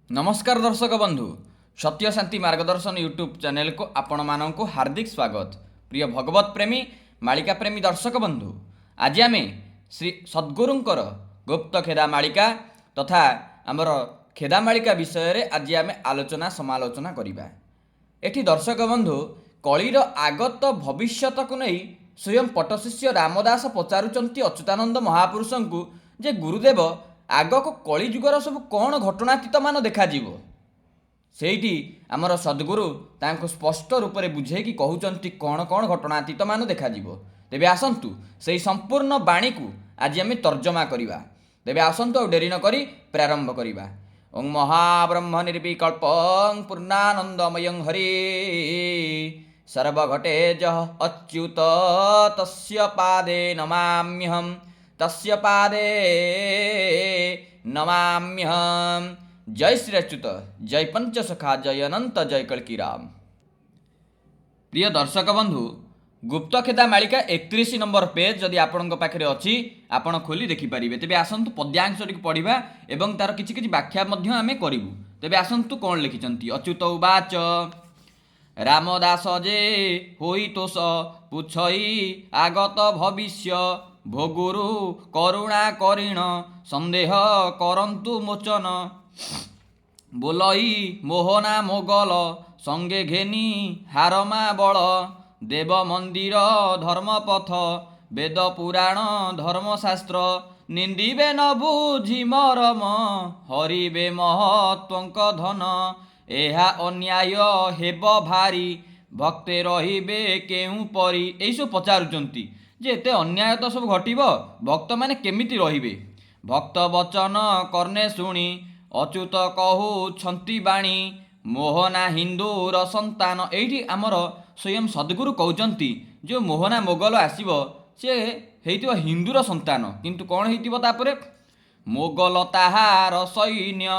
नमस्कार दर्शक बंधु सत्य शांति मार्गदर्शन यूट्यूब चैनल को आपण मानक हार्दिक स्वागत। प्रिय भगवत प्रेमी मालिका प्रेमी दर्शक बंधु, आज आम श्री सद्गुरुंकर गुप्त खेदा मालिका तथा आमर खेदा मालिका विषय रे आज आम आलोचना समालोचना करिबा। एठी दर्शक बंधु कलिर आगत भविष्यत को नहीं स्वयं पटशिष्य रामदास पचारुचंती अच्युतानंद महापुरुष को जे गुरुदेव आगक कलिजुगर सब कौन घटनातीत मान देखाଯିव सेठी आमर सद्गुरु तांको स्पष्ट रूप से बुझेकी कहउचंती कौन कौन घटनातीत मान देखाଯିव। तेबे आसंतु सेही संपूर्ण बाणी को आज आम तर्जमा करिबा। तेबे आसंतु डेरी न करी प्रारंभ करिबा। ओं महाब्रह्म निर्विकल्पं पूर्णानंदमयं हरि सर्वघटेजः अच्युत तस्य पादे नमाम्यहम् तस्य पादे नमाम्यहम्। जय श्री अच्युत, जय पंचसखा, जय अनंत, जय कल्कीराम। प्रिय दर्शक बंधु, गुप्तखेदा मालिका 31 नंबर पेज जदि आपण पाखे अच्छी आपण खोली देखिपारे। तेबे आसंतु पद्यांश पढ़ा एवं तार किछि किछि व्याख्या मध्य आमे करिवु। तेबे आसंतु कौन लिखिचंती। अच्युत उवाच रामदास जे होई तोष पुछई आगत भविष्य भोगुरु करुणा करिण संदेह करंतु मोचन बोलई मोहना मोगल संगे घेनी हारमा बल देव मंदिर धर्मपथ वेद पुराण धर्मशास्त्र निंदिबे न बुझी मरम हरिबे महत्वंक धन एहा अन्याय हेब भारी भक्ते रहिबे केउ परी। एई सब पचारुचंती जे एते अन्याय तो सब घटिब भक्त माने केमिति रहिबे। भक्त वचन कर्णे शुणी अच्युत कहू छंती बाणी मोहना हिंदूर संतान। एठी आमर स्वयं सद्गुरु कहउचंती जो मोहना मोगल आसीब से हेइतिबो हिंदूर संतान, किंतु कौन हेइतिबो तापरे मोगल ताहार सैन्य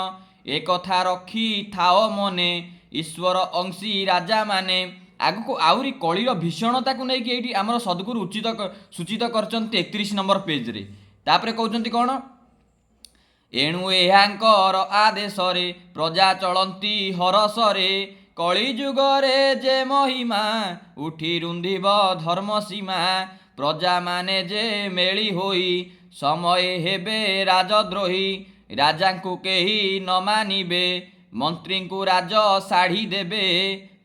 एकथा रखी थाओ मने ईश्वर अंशी राजा माने। आग को आउरी कलिर भीषणता को लेकिन ये आमर सद्गुरु सूचित करचंती 31 नंबर पेज रे। तापरे कहउचंती कौन एणु एहांकर आदेशरे प्रजा चलंती हरसरे कलिजुगरे जे महिमा उठी रुंधिब धर्म सीमा प्रजा माने जे मेली होई समय हेबे राजद्रोही राजा को केही न मानिबे मंत्री को राज साढ़ी देबे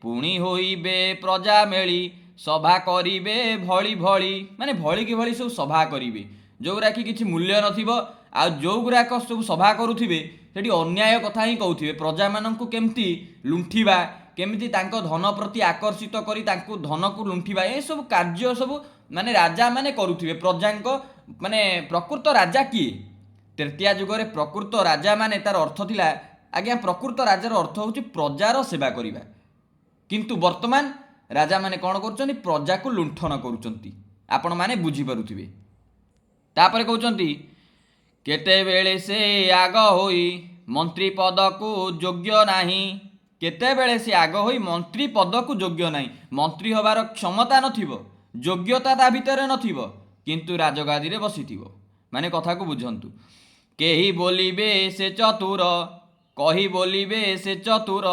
पुणी होइबे प्रजा मेली सभा करिबे भली भली माने भली की भली सब सभा करिबे जोगुरा कि किछि मूल्य नथिबो आ जोगुराक सब सभा करुथिबे सेठी अन्याय कथा ही कहउथिबे प्रजा माननकु केमती लुंठिबा केमती तांको धन प्रति आकर्षित करी तांको धन को लुंठिबा ए सब कार्य सब माने राजा माने करुथिबे प्रजांको माने प्रकृत राजा किए। तृतीया जुगरे प्रकृत राजा माने तार अर्थ थिला आज्ञा प्रकृत राजार अर्थ होची प्रजार सेवा करिबा, किंतु वर्तमान राजा माने कौन करुचंती प्रजा को लुंठन करुचंती। आपण माने बुझी पारुथिबे। तापरे कहउचंती केते बेले से आग होई मंत्री पद को योग्य नाही केते बेले से आग होई मंत्री पद को योग्य नाही मंत्री होबार क्षमता नथिबो योग्यता ता भितरे नथिबो किंतु राजगादी रे बसिथिबो। माने कथा को बुझंतु केही बोलिबे से चतुर कही बोलिबे से चतुर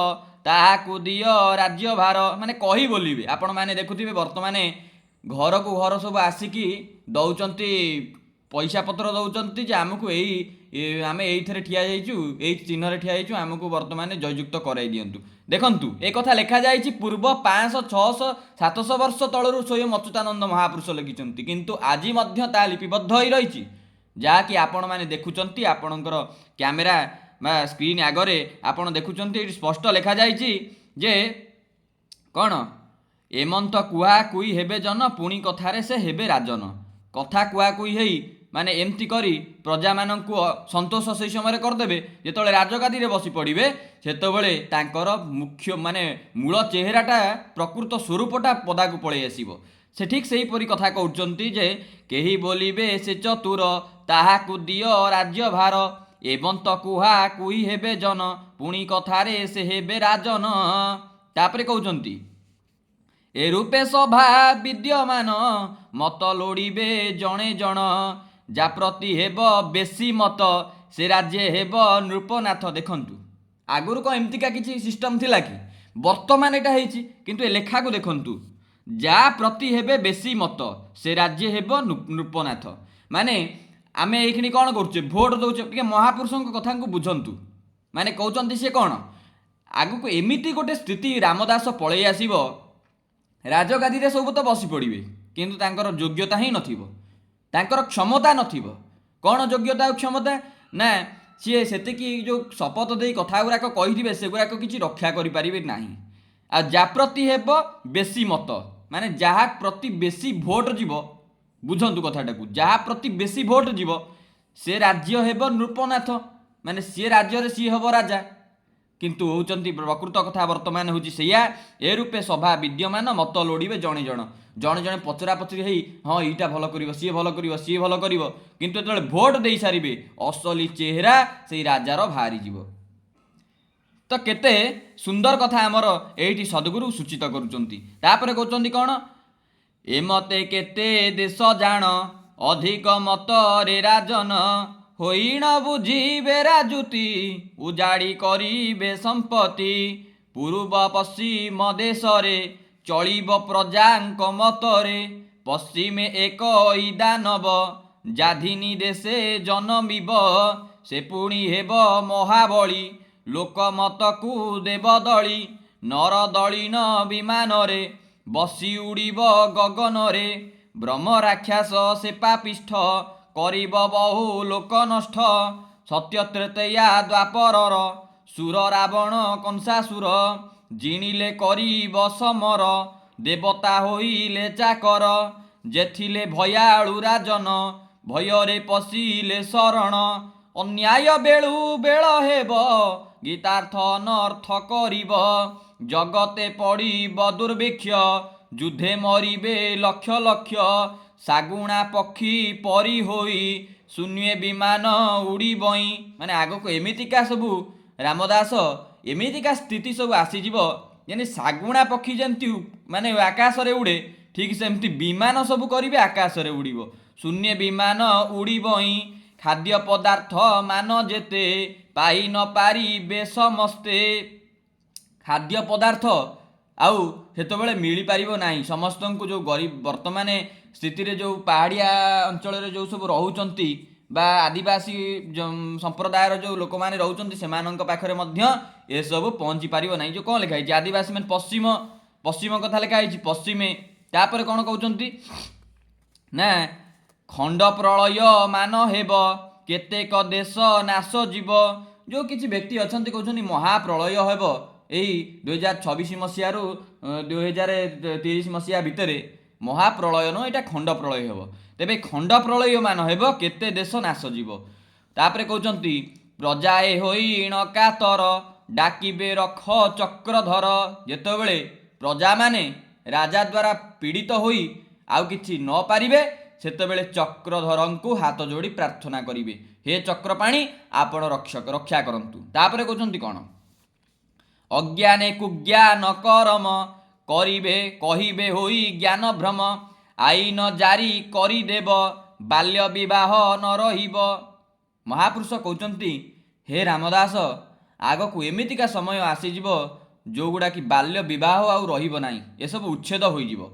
ताहाकु दियो राज्य भार माने कही बोलिबे। आपण माने देखुथिबे वर्तमान घर को घर सब आसिकी दौचंती पैसा पत्र दौचंती जे आमको एई आमे एइथरे ठिया जाइचु एइ चिन्ह रे ठिया जाइचु आमको वर्तमान जययुक्त कराई दियंतु। देखंतु ए कथा लेखा जाइछि पूर्व 500 600 700 वर्ष तळरु स्वयं अच्युतानंद महापुरुष लिखिचंती, किंतु आजि मध्य ता लिपिबद्ध होई रहिछि जहाँकि आपण माने देखुचंती आपणकर कैमेरा स्क्रीन आगरे आपण देखुचंती स्पष्ट लेखा जाइछि जे कौन एमंत कुहा कुई हेबे जन पुणी कथारे से हेबे राजन कथा कुहा कुई हेई माने एमती करी प्रजा माननकु संतोष से समय करदेबे जेतबेले राजगादी रे बसी पड़िबे सेतबेले तांकर मुख्य माने मूल चेहराटा प्रकृत स्वरूपटा पदाकु पळेई आसीबो। से ठीक सही परी कथा कहउचंती जे केही बोलिबे से चतुर ताहाकु दियो राज्य भार एवंत कुहा कुई हेबे जन पुणी कथारे से हेबे राजन। तापरे कहउचंती ए रूपे सभा विद्यमान मत लोड़ीबे जणे जन जा प्रति हेब बेसी मत से राज्य हेब नृपनाथ। देखंतु आगुरी कौन एमतीका किसी सिस्टम थिला कि वर्तमान एटा हेछि किंतु ए लेखा को देखंतु जा प्रति हेबे बेसी मत से राज्य हेब नृपनाथ माने आमे एखिनी कौन करुचे भोट दौचे टिके महापुरुषों कथा को बुझंतु माने कहउचंती से कौन आगु को एमिति गोटे स्थिति रामदास पळै आसीबो राजगादी रे सब तो बसी पड़िबे किंतु तांकर योग्यता ही नथिबो तांकर क्षमता नथिबो कौन योग्यता और क्षमता ना सी सेतिकी जो शपथ दे कथा गुराक कहिदिबे सेगुराक किछि रक्षा करि परिबे नाही आ जा प्रति हेब बेसी मत माने जहा प्रति बेसी भोट जीव बुझंतु कथाटा को जहा प्रति बेसी भोट जीव से राज्य हेब नृपनाथ माने सी राज्य रे सी हब राजा किंतु होउचंती प्रकृत कथा वर्तमान होउची सेया ए रूपे सभा विद्यमान मत लोड़िबे जणे जणे पचरा पचरी हेई हाँ ईटा भल करिवो सी भल करिवो सी भल करिवो किंतु जेतले भोट देई सारिबे असली चेहरा सेई राजार भारी जीवो। तो केते सुंदर कथा आमर एठी सद्गुरु सूचित करूचंती तापरे कहउचंती कोन ए मते केते देश जाण अधिक मत रे राजन होइन बुझिबे राजुति उजाड़ी करिबे संपत्ति पूर्व पश्चिम देश रे चलिब प्रजांक मतरे पश्चिमे एक दानव जाधिनी देशे जन्मिब से पुणी हेब महाबली लोकमत को देव दली नर दलिन विमान रे बसी उड़िब गगन रे ब्रह्म राक्षस से पापिष्ठ करिब बहु लोक नष्ट सत्य त्रेतया द्वापरर सुर रावण कंसासुर जिणिले करिब समर देवता होइले चाकर जेथिले भयाळु राजन भୟରେ पशिले शरण अन्याय बेळु बेळ हेब गीतार्थ अनर्थ करिब जगते पड़िब दुर्भिक्ष युद्धे मरिबे लक्ष लक्ष सागुणा पक्षी परी होई शून्य विमान उड़ीबई माने आग को एमितिका सबू रामदास एमितिका स्थिति सब आसीजिब यानी सागुणा पक्षी जमती माने आकाश रे उड़े ठीक सेमती विमान सब करिवे आकाश रे उड़ीबो शून्य विमान उड़ीबई खाद्य पदार्थ मान जेते पाई न पारिबे समस्ते खाद्य पदार्थ आउ सेतबेले मिली पारिबो नाही समस्त को जो गरीब वर्तमान स्थिति रे जो पहाड़िया अंचल रे जो सब रहउचंती बा आदिवासी संप्रदायर जो लोक माने रहउचंती सेमानंक पाखरे मध्य ए सब पहुंची पारिबो नाही जो कोन लेखा है आदिवासी मन पश्चिम पश्चिम कथा लेखा है पश्चिमे तापर कोन कहउचंती ना खंड प्रलय मान हेब केतेक देश नाश जीव जो किछि व्यक्ति अछंती कहउचंती महाप्रलय हेब एही 2026 मसीह रु 2030 मसीहा भितरे महाप्रलय न एटा खंड प्रलय हेब तेबे खंड प्रलय मान हेब केते देश नाश जीव तापरे कहउचंती प्रजाए होई नकातर डाकिबे रख चक्रधर जेतेबेले प्रजा माने राजा द्वारा पीड़ित होई आउ किछि न पारिबे सेतेबेले चक्रधरंकु हाथ जोड़ी प्रार्थना करिवे हे चक्रपाणी आपण रक्षा करंतु तापरे कहउचंती कोन अज्ञाने कुज्ञान करम करिबे कहिबे होई ज्ञान भ्रम आईन जारी करिदेव बाल्य विवाह न रहिब महापुरुष कहउचंती हे रामदास आग को एमितिका समय आसीजिब जो गुड़ा कि बाल्य विवाह आउ रहिब नाही ए सब उच्छेद होइजिब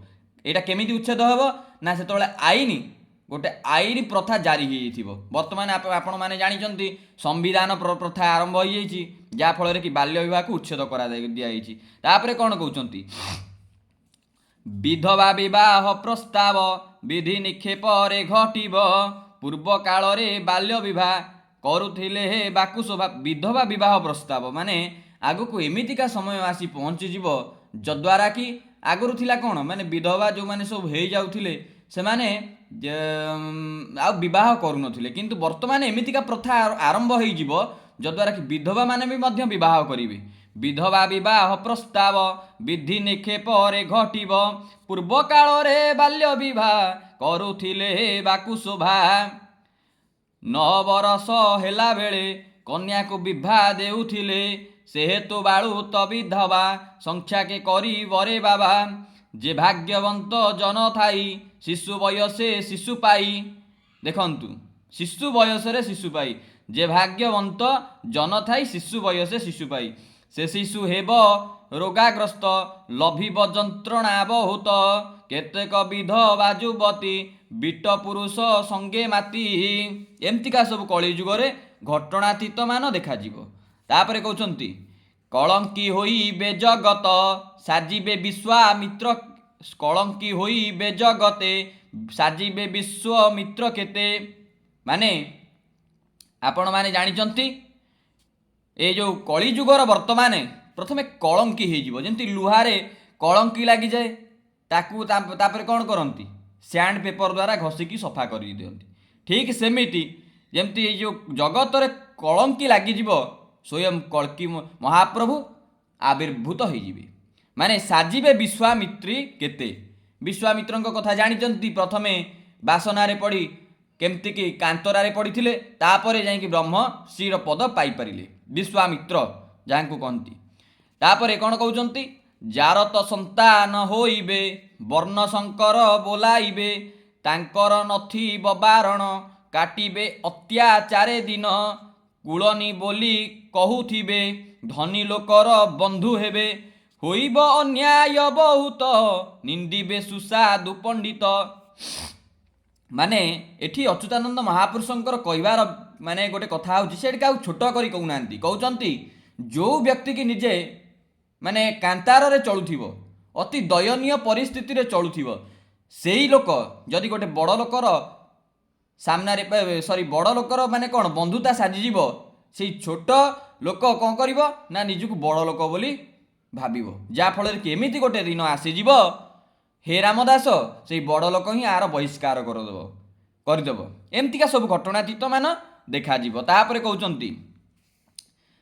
एटा केमिति उच्छेद हेबो ना सेतबेले आईन गोटे आईन प्रथा जारी हो बर्तमान आपण मैंने जानी संविधान प्रथा आरंभ हो जा फल कि बाल्य विवाह को उच्छेद कर दिखाई तापर कौन कहते विधवा विवाह प्रस्ताव विधि निक्षेप घटब पूर्व काल रे बाल्य विवाह करुथिले हे बाकुशोभा विधवा विवाह प्रस्ताव माने आग को एमितिका समय आसी पहुँचीज जद्वारा कि आगुरी थिला कौन माने विधवा जो माने सब हो जाउथिले से माने आ विवाह करुनथिले किंतु वर्तमान एमितिका प्रथा आरंभ हो जद्वारा कि विधवा माने भी मध्य विवाह करिवे विधवा विवाह प्रस्ताव विधि निक्षेप घटब पूर्व काल रे बाल्य विवाह करुथिले बाकुशोभा 9 बरस हेला बेले कन्या को विवाह देउथिले से हेतु बाळु त विधवा संख्या के करी बरे बाबा जे भाग्यवंत जन थाई शिशु बयसे शिशु पाई देखंतु शिशु बयस रे शिशु पाई যে ভাগ্যবন্ত জন থাই শিশু বয়সে শিশু পাই সে শিশু হেব ରୋଗାଗ୍ରସ୍ତ ଲଭିବ ଯନ୍ତ୍ରଣା ବହୁତ କେତେକ ବିଧବା ଯୁବତୀ ବିଟ ପୁରୁଷ ସଙ୍ଗେ ମାତି ଏମିତିକା ସବୁ କଳି ଯୁଗରେ ଘଟଣାତୀତ ମାନ ଦେଖାଯିବ। ତାପରେ କହୁଛନ୍ତି କଳଙ୍କି ହୋଇବେ ଜଗତ ସାଜିବେ ବିଶ୍ୱାମିତ୍ର କଳଙ୍କି ହୋଇବେ ଜଗତେ ସାଜିବେ ବିଶ୍ୱାମିତ୍ର କେତେ ମାନେ ଆପଣମାନେ ଜାଣିଛନ୍ତି ଏ ଯେଉଁ କଳିଯୁଗର ବର୍ତ୍ତମାନ ପ୍ରଥମେ କଳଙ୍କି ହେଇଯିବ ଯେମିତି ଲୁହାରେ କଳଙ୍କି ଲାଗିଯାଏ ତାକୁ ତାପରେ କ'ଣ କରନ୍ତି ସ୍ୟାଣ୍ଡ ପେପର ଦ୍ୱାରା ଘଷିକି ସଫା କରିଦିଅନ୍ତି। ଠିକ୍ ସେମିତି ଯେମିତି ଏଇ ଯେଉଁ ଜଗତରେ କଳଙ୍କି ଲାଗିଯିବ ସ୍ୱୟଂ କଳ୍କି ମହାପ୍ରଭୁ ଆବିର୍ଭୂତ ହେଇଯିବେ ମାନେ ସାଜିବେ ବିଶ୍ୱାମିତ୍ରୀ କେତେ। ବିଶ୍ୱାମିତ୍ରଙ୍କ କଥା ଜାଣିଛନ୍ତି ପ୍ରଥମେ ବାସନାରେ ପଡ଼ି କେମିତିକି କାନ୍ତରାରେ ପଡ଼ିଥିଲେ ତାପରେ ଯାଇକି ବ୍ରହ୍ମଶ୍ରୀର ପଦ ପାଇପାରିଲେ ବିଶ୍ୱାମିତ୍ର ଯାହାଙ୍କୁ କହନ୍ତି। ତାପରେ କ'ଣ କହୁଛନ୍ତି ଯାର ତ ସନ୍ତାନ ହୋଇବେ ବର୍ଣ୍ଣ ଶଙ୍କର ବୋଲାଇବେ ତାଙ୍କର ନଥିବ ବାରଣ କାଟିବେ ଅତ୍ୟାଚାରେ ଦିନ କୁଳନୀ ବୋଲି କହୁଥିବେ ଧନୀ ଲୋକର ବନ୍ଧୁ ହେବେ ହୋଇବ ଅନ୍ୟାୟ ବହୁତ ନିନ୍ଦିବେ ସୁସାଧୁ ପଣ୍ଡିତ। ମାନେ ଏଠି ଅଚ୍ୟୁତାନନ୍ଦ ମହାପୁରୁଷଙ୍କର କହିବାର ମାନେ ଗୋଟେ କଥା ହେଉଛି ସେଠି କାହାକୁ ଛୋଟ କରି କହୁନାହାନ୍ତି କହୁଛନ୍ତି ଯେଉଁ ବ୍ୟକ୍ତି କି ନିଜେ ମାନେ କାନ୍ତାରରେ ଚଳୁଥିବ ଅତି ଦୟନୀୟ ପରିସ୍ଥିତିରେ ଚଳୁଥିବ ସେଇ ଲୋକ ଯଦି ଗୋଟେ ବଡ଼ ଲୋକର ସାମ୍ନାରେ ବଡ଼ ଲୋକର ମାନେ କ'ଣ ବନ୍ଧୁତା ସାଜିଯିବ ସେଇ ଛୋଟ ଲୋକ କ'ଣ କରିବ ନା ନିଜକୁ ବଡ଼ ଲୋକ ବୋଲି ଭାବିବ ଯାହାଫଳରେ କି ଏମିତି ଗୋଟେ ଦିନ ଆସିଯିବ ହେ ରାମଦାସ ସେଇ ବଡ଼ ଲୋକ ହିଁ ଆର ବହିଷ୍କାର କରିଦେବ ଏମିତିକା ସବୁ ଘଟଣାତୀତ ମାନ ଦେଖାଯିବ। ତାପରେ କହୁଛନ୍ତି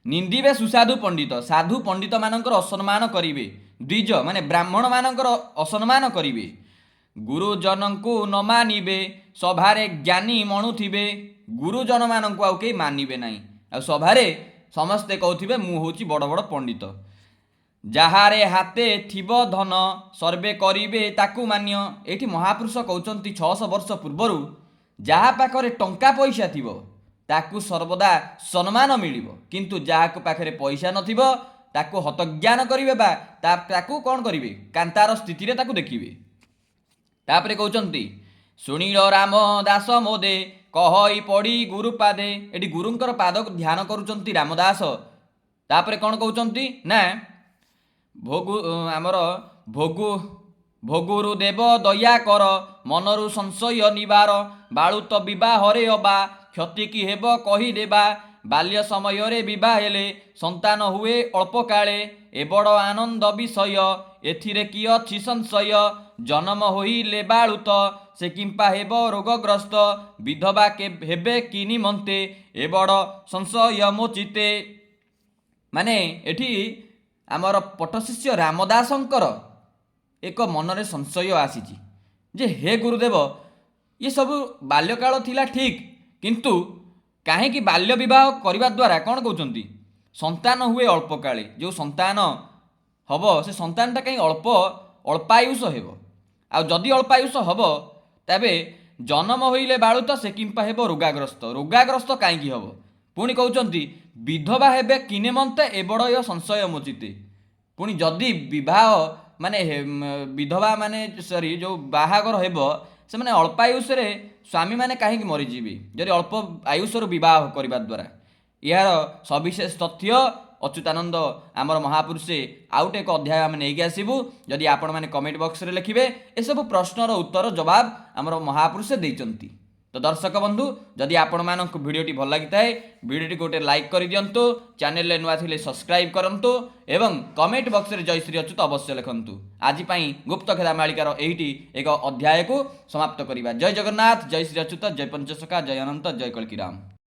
ନିନ୍ଦିବେ ସୁସାଧୁ ପଣ୍ଡିତ ସାଧୁ ପଣ୍ଡିତ ମାନଙ୍କର ଅସମ୍ମାନ କରିବେ ଦ୍ୱିଜ ମାନେ ବ୍ରାହ୍ମଣ ମାନଙ୍କର ଅସମ୍ମାନ କରିବେ ଗୁରୁଜନଙ୍କୁ ନ ମାନିବେ ସଭାରେ ଜ୍ଞାନୀ ମଣୁଥିବେ ଗୁରୁଜନ ମାନଙ୍କୁ ଆଉ କେହି ମାନିବେ ନାହିଁ ଆଉ ସଭାରେ ସମସ୍ତେ କହୁଥିବେ ମୁଁ ହେଉଛି ବଡ଼ ବଡ଼ ପଣ୍ଡିତ ଯାହାରେ ହାତେ ଥିବ ଧନ ସର୍ବେ କରିବେ ତାକୁ ମାନ୍ୟ। ଏଇଠି ମହାପୁରୁଷ କହୁଛନ୍ତି 600 ବର୍ଷ ପୂର୍ବରୁ ଯାହା ପାଖରେ ଟଙ୍କା ପଇସା ଥିବ ତାକୁ ସର୍ବଦା ସମ୍ମାନ ମିଳିବ କିନ୍ତୁ ଯାହାକୁ ପାଖରେ ପଇସା ନଥିବ ତାକୁ ହତଜ୍ଞାନ କରିବେ ବା ତାକୁ କ'ଣ କରିବେ କାନ୍ତାର ସ୍ଥିତିରେ ତାକୁ ଦେଖିବେ। ତାପରେ କହୁଛନ୍ତି ଶୁଣିଲ ରାମ ଦାସ ମୋଦେ କହଇ ପଡ଼ି ଗୁରୁ ପାଦେ ଏଠି ଗୁରୁଙ୍କର ପାଦକୁ ଧ୍ୟାନ କରୁଛନ୍ତି ରାମଦାସ। ତାପରେ କ'ଣ କହୁଛନ୍ତି ନା ଭୋଗୁରୁ ଦେବ ଦୟା କର ମନରୁ ସଂଶୟ ନିବାର ବାଳୁତ ବିବାହରେ ଅବା କ୍ଷତି କି ହେବ କହିଦେବା ବାଲ୍ୟ ସମୟରେ ବିବାହ ହେଲେ ସନ୍ତାନ ହୁଏ ଅଳ୍ପ କାଳେ ଏ ବଡ଼ ଆନନ୍ଦ ବିଷୟ ଏଥିରେ କି ଅଛି ସଂଶୟ ଜନ୍ମ ହୋଇଲେ ବାଳୁତ ସେ କିମ୍ପା ହେବ ରୋଗଗ୍ରସ୍ତ ବିଧବା ହେବେ କି ନିମନ୍ତେ ଏ ବଡ଼ ସଂଶୟ ମୋଚିତେ। ମାନେ ଏଠି ଆମର ପଟ୍ଟଶିଷ୍ୟ ରାମଦାସଙ୍କର ଏକ ମନରେ ସଂଶୟ ଆସିଛି ଯେ ହେ ଗୁରୁଦେବ ଏ ସବୁ ବାଲ୍ୟକାଳ ଥିଲା ଠିକ୍ କିନ୍ତୁ କାହିଁକି ବାଲ୍ୟ ବିବାହ କରିବା ଦ୍ୱାରା କ'ଣ କହୁଛନ୍ତି ସନ୍ତାନ ହୁଏ ଅଳ୍ପ କାଳେ ଯେଉଁ ସନ୍ତାନ ହେବ ସେ ସନ୍ତାନଟା କାହିଁ ଅଳ୍ପାୟୁଷ ହେବ ଆଉ ଯଦି ଅଳ୍ପାୟୁଷ ହେବ ତେବେ ଜନ୍ମ ହୋଇଲେ ବାଳୁତ ସେ କିମ୍ପା ହେବ ରୋଗାଗ୍ରସ୍ତ କାହିଁକି ହେବ ପୁଣି କହୁଛନ୍ତି ବିଧବା ହେବେ କି ନିମନ୍ତେ ଏ ବଡ଼ ସଂଶୟ ମୋଚିତେ ପୁଣି ଯଦି ବିବାହ ମାନେ ବିଧବା ମାନେ ଯେଉଁ ବାହାଘର ହେବ ସେମାନେ ଅଳ୍ପାୟୁଷରେ ସ୍ୱାମୀମାନେ କାହିଁକି ମରିଯିବେ ଯଦି ଅଳ୍ପ ଆୟୁଷରୁ ବିବାହ କରିବା ଦ୍ୱାରା। ଏହାର ସବିଶେଷ ତଥ୍ୟ ଅଚ୍ୟୁତାନନ୍ଦ ଆମର ମହାପୁରୁଷେ ଆଉ ଗୋଟେ ଏକ ଅଧ୍ୟାୟ ଆମେ ନେଇକି ଆସିବୁ ଯଦି ଆପଣମାନେ କମେଣ୍ଟ ବକ୍ସରେ ଲେଖିବେ ଏସବୁ ପ୍ରଶ୍ନର ଉତ୍ତର ଜବାବ ଆମର ମହାପୁରୁଷେ ଦେଇଛନ୍ତି। ତ ଦର୍ଶକ ବନ୍ଧୁ ଯଦି ଆପଣମାନଙ୍କୁ ଭିଡ଼ିଓଟି ଭଲ ଲାଗିଥାଏ ଭିଡ଼ିଓଟି ଗୋଟେ ଲାଇକ୍ କରିଦିଅନ୍ତୁ ଚ୍ୟାନେଲରେ ନୂଆ ଥିଲେ ସବସ୍କ୍ରାଇବ୍ କରନ୍ତୁ ଏବଂ କମେଣ୍ଟ ବକ୍ସରେ ଜୟ ଶ୍ରୀ ଅଚ୍ୟୁତ ଅବଶ୍ୟ ଲେଖନ୍ତୁ। ଆଜି ପାଇଁ ଗୁପ୍ତଖେଦା ମାଳିକାର ଏଇଠି ଏକ ଅଧ୍ୟାୟକୁ ସମାପ୍ତ କରିବା। ଜୟ ଜଗନ୍ନାଥ ଜୟ ଶ୍ରୀ ଅଚ୍ୟୁତ ଜୟ ପଞ୍ଚସଖା ଜୟ ଅନନ୍ତ ଜୟ କଳ୍କିରାମ।